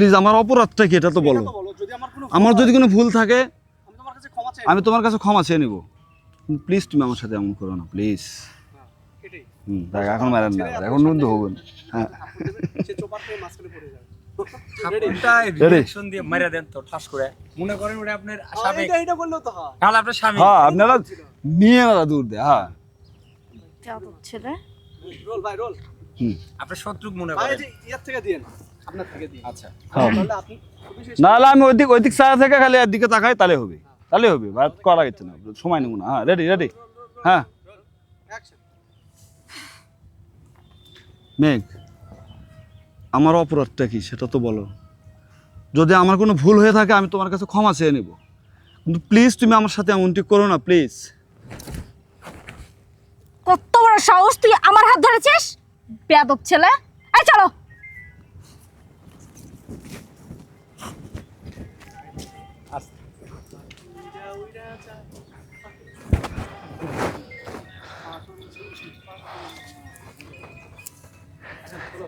Please আমার অপরাধটা কি এটা তো বলো। আমার যদি কোনো ভুল থাকে আমি তোমার কাছে ক্ষমা চেয়ে নেব, প্লিজ তুমি আমার সাথে এমন করো না প্লিজ। দেখ এখন মারেন না, এখন বন্ধু হবো না। হ্যাঁ আপনারা নিয়ে না দূর দে। হ্যাঁ ছেলে আপনার শত্রুক মনে করেন আচ্ছা নাহলে আমি ওই দিক ছায়া থেকে খালি একদিকে তাকাই, তাহলে হবে বাদ করা গেছে না, সময় নেব না। হ্যাঁ রেডি হ্যাঁ। মেঘ আমার অপরাধটা কি সেটা তো বলো। যদি আমার কোনো ভুল হয়ে থাকে আমি তোমার কাছে ক্ষমা চেয়ে নেব, কিন্তু প্লিজ তুমি আমার সাথে এমনটি করো না প্লিজ। কত বড় সাহস তুই আমার হাত ধরেছিস, বেয়াদব ছেলে। এই চলো।